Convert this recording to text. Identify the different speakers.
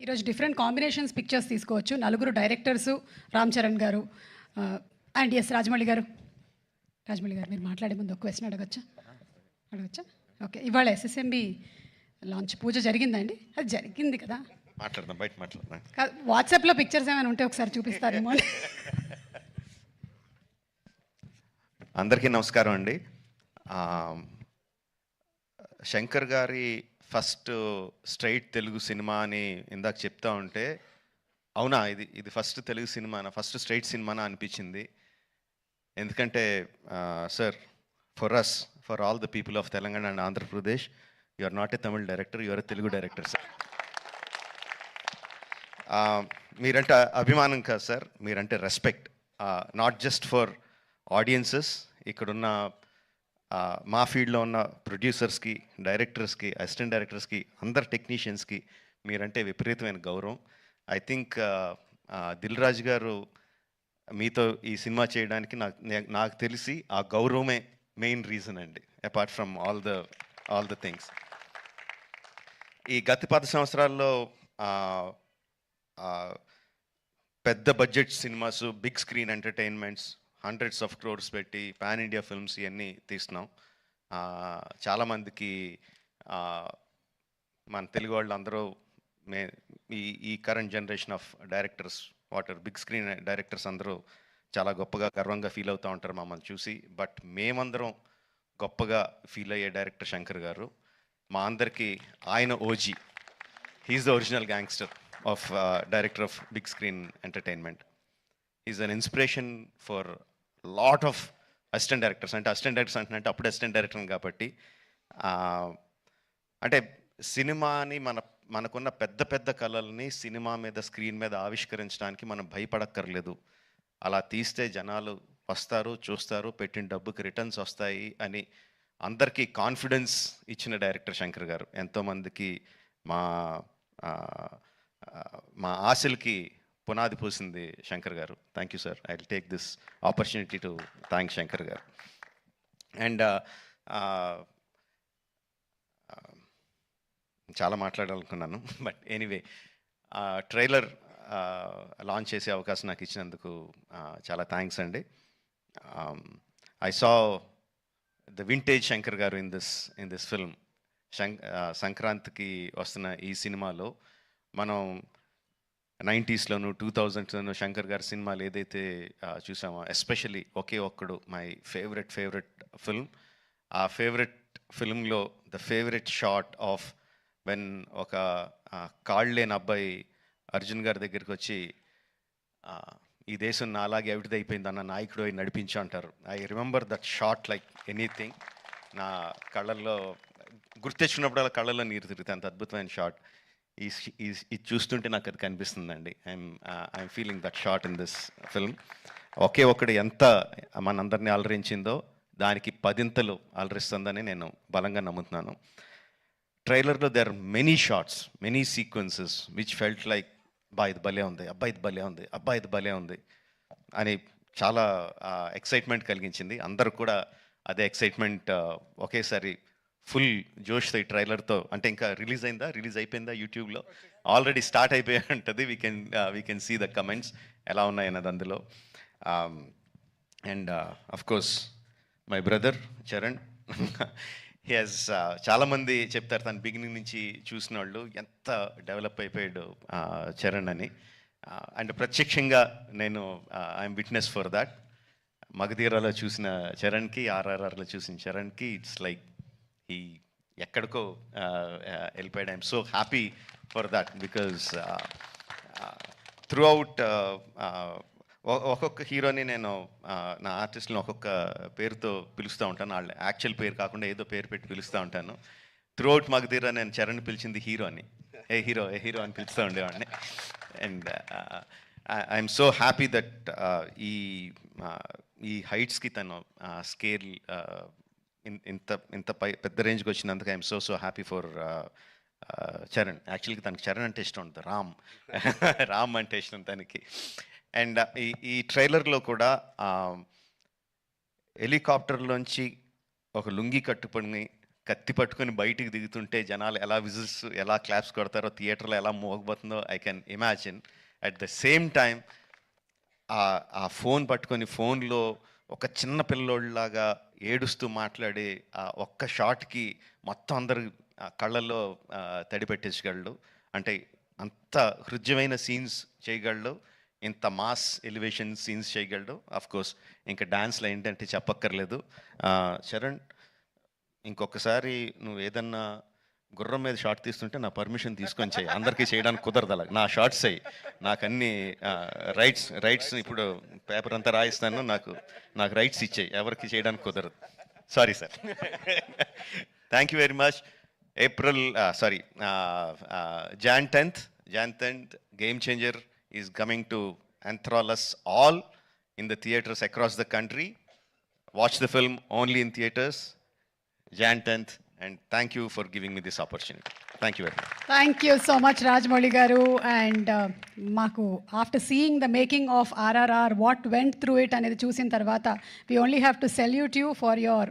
Speaker 1: ఈరోజు different combinations pictures తీసుకోవచ్చు. నలుగురు డైరెక్టర్సు రామ్ చరణ్ గారు అండ్ ఎస్ రాజమౌళి గారు. రాజమౌళి గారు మీరు మాట్లాడే ముందు ఒక క్వశ్చన్ అడగచ్చా? ఓకే, ఇవాళ ఎస్ఎస్ఎంబి లాంచ్ పూజ జరిగిందండి? అది జరిగింది కదా,
Speaker 2: మాట్లాడదాం, బయట మాట్లాడదాం.
Speaker 1: వాట్సాప్లో పిక్చర్స్ ఏమైనా ఉంటే ఒకసారి చూపిస్తారేమో.
Speaker 2: అందరికీ నమస్కారం అండి. శంకర్ గారి ఫస్ట్ స్ట్రైట్ తెలుగు సినిమా అని ఇందాక చెప్తా ఉంటే, అవునా ఇది ఫస్ట్ తెలుగు సినిమానా, ఫస్ట్ స్ట్రైట్ సినిమానా అనిపించింది. ఎందుకంటే sir, for all the people of Telangana and Andhra Pradesh, you are not a Tamil director, you are a Telugu director sir. మీరంటే అభిమానం కాదు సార్, మీరంటే respect. Not just for audiences, ఇక్కడున్న మా ఫీల్డ్లో ఉన్న ప్రొడ్యూసర్స్కి, డైరెక్టర్స్కి, అసిస్టెంట్ డైరెక్టర్స్కి, అందరు టెక్నీషియన్స్కి మీరంటే విపరీతమైన గౌరవం. ఐ థింక్ దిల్ రాజు గారు మీతో ఈ సినిమా చేయడానికి నాకు తెలిసి ఆ గౌరవమే మెయిన్ రీజన్ అండి, apart from all the things. ఈ గత 10 సంవత్సరాల్లో పెద్ద budget cinemas, big screen entertainments, hundreds of crores పెట్టి పాన్ ఇండియా ఫిల్మ్స్ ఇవన్నీ తీస్తున్నాం. చాలామందికి మన తెలుగు వాళ్ళు అందరూ ఈ current generation of directors, big screen directors అందరూ చాలా గొప్పగా గర్వంగా ఫీల్ అవుతూ ఉంటారు మమ్మల్ని చూసి. బట్ మేమందరం గొప్పగా ఫీల్ అయ్యే డైరెక్టర్ శంకర్ గారు. మా అందరికీ ఆయన OG. He's the original gangster of director of big screen entertainment. Is an inspiration for lot of assistant directors. అంటే అసిస్టెంట్ డైరెక్టర్స్ అంటే అప్పుడు అసిస్టెంట్ డైరెక్టర్ కాబట్టి, అంటే సినిమాని మనకున్న పెద్ద పెద్ద కళల్ని సినిమా మీద, స్క్రీన్ మీద ఆవిష్కరించడానికి మనం భయపడక్కర్లేదు. అలా తీస్తే జనాలు వస్తారు, చూస్తారు, పెట్టిన డబ్బుకి రిటర్న్స్ వస్తాయి అని అందరికీ కాన్ఫిడెన్స్ ఇచ్చిన డైరెక్టర్ శంకర్ గారు. ఎంతోమందికి మా ఆశలకి పునాది పూసింది శంకర్ గారు. Thank you sir. I will take this opportunity to thank Shankar గారు. అండ్ చాలా మాట్లాడాలనుకున్నాను, బట్ ఎనీవే, ట్రైలర్ లాంచ్ చేసే అవకాశం నాకు ఇచ్చినందుకు చాలా థ్యాంక్స్ అండి. I saw the vintage Shankar గారు ఇన్ దిస్ ఫిల్మ్. సంక్రాంతికి వస్తున్న ఈ సినిమాలో మనం 90స్లోను 2000స్లోను శంకర్ గారి సినిమాలు ఏదైతే చూసామో, especially Oke Okkadu my favourite film. ఆ ఫేవరెట్ ఫిల్మ్లో the favourite shot of when ఒక కాళ్ళు లేని అబ్బాయి అర్జున్ గారి దగ్గరికి వచ్చి, ఈ దేశం నా అలాగే అవిటిదైపోయింది అన్న నాయకుడు అయి నడిపించు అంటారు. I remember that shot like anything. నా కళ్ళల్లో గుర్తెచ్చుకున్నప్పుడు అలా కళ్ళల్లో నీరు తిరుగుతాయి, అంత అద్భుతమైన షాట్. ఇది చూస్తుంటే నాకు అది కనిపిస్తుందండి. I'm feeling that shot in this film. Oke Okkadu ఎంత మనందరినీ అలరించిందో దానికి 10 అలరిస్తుందని నేను బలంగా నమ్ముతున్నాను. ట్రైలర్లో there are many shots, many sequences which felt like ఇది భలే ఉంది, ఇది భలే ఉంది అని చాలా ఎక్సైట్మెంట్ కలిగించింది. అందరూ కూడా అదే ఎక్సైట్మెంట్ ఒకేసారి ఫుల్ జోష్తో ఈ ట్రైలర్తో. అంటే ఇంకా రిలీజ్ అయిపోయిందా యూట్యూబ్లో? ఆల్రెడీ స్టార్ట్ అయిపోయి ఉంటుంది. We can see the comments ఎలా ఉన్నాయన్నది అందులో. And of course my brother Charan, he has, చాలామంది చెప్తారు తను బిగినింగ్ నుంచి చూసిన వాళ్ళు ఎంత డెవలప్ అయిపోయాడు చరణ్ అని. అండ్ ప్రత్యక్షంగా నేను ఐఎమ్ విట్నెస్ ఫర్ దాట్. మగధీరాలో చూసిన చరణ్కి, ఆర్ఆర్ఆర్లో చూసిన చరణ్కి ఇట్స్ లైక్ ఈ ఎక్కడికో వెళ్ళిపోయాడు. I'm so happy for that because through out ఒక్కొక్క హీరోని నేను నా ఆర్టిస్ట్ని ఒక్కొక్క పేరుతో పిలుస్తూ ఉంటాను. వాళ్ళ యాక్చువల్ పేరు కాకుండా ఏదో పేరు పెట్టి పిలుస్తూ ఉంటాను. త్రూ అవుట్ మగధీరా నేను చరణ్ పిలిచింది హీరో అని, ఏ హీరో అని పిలుస్తూ ఉండేవాడిని. And I'm so happy that ఈ హైట్స్కి తను స్కేల్ ఇంత పెద్ద రేంజ్కి వచ్చినందుకు I'm so happy for Charan. యాక్చువల్గా తనకి చరణ్ అంటే ఇష్టం ఉంటుంది, రామ్ అంటే ఇష్టం తనకి. అండ్ ఈ ట్రైలర్లో కూడా హెలికాప్టర్లోంచి ఒక లుంగి కట్టుకొని కత్తి పట్టుకొని బయటికి దిగుతుంటే జనాలు ఎలా విజిల్స్ ఎలా క్లాప్స్ కొడతారో, థియేటర్లో ఎలా మోగబోతుందో I can imagine. At the same time ఆ ఫోన్ పట్టుకొని ఫోన్లో ఒక చిన్న పిల్లోళ్ళలాగా ఏడుస్తూ మాట్లాడే ఆ ఒక్క షాట్కి మొత్తం అందరు కళ్ళల్లో తడి పెట్టేసగలడు. అంటే అంత హృద్యమైన సీన్స్ చేయగలడు, ఇంత మాస్ ఎలివేషన్ సీన్స్ చేయగలడు. ఆఫ్ కోర్స్ ఇంకా డాన్స్లో ఏంటంటే చెప్పక్కర్లేదు. చరణ్, ఇంకొకసారి నువ్వు ఏదన్నా గుర్రం మీద షార్ట్ తీస్తుంటే నా పర్మిషన్ తీసుకొని చేయి. అందరికీ చేయడానికి కుదరదు అలా. నా షార్ట్స్ అయ్యి నాకు అన్ని రైట్స్ ఇప్పుడు పేపర్ అంతా రాయిస్తాను, నాకు రైట్స్ ఇచ్చేయి, ఎవరికి చేయడానికి కుదరదు. Sorry sir. Thank you very much. Jan 10th, Game Changer is coming to enthrall us all in the theaters across the country. Watch the film only in theaters, Jan 10th, and thank you for giving me this opportunity. Thank you very much.
Speaker 1: Thank you so much Rajamouli గారు. And మాకు after seeing the making of RRR what went through it అనేది చూసిన తర్వాత we only have to salute you for your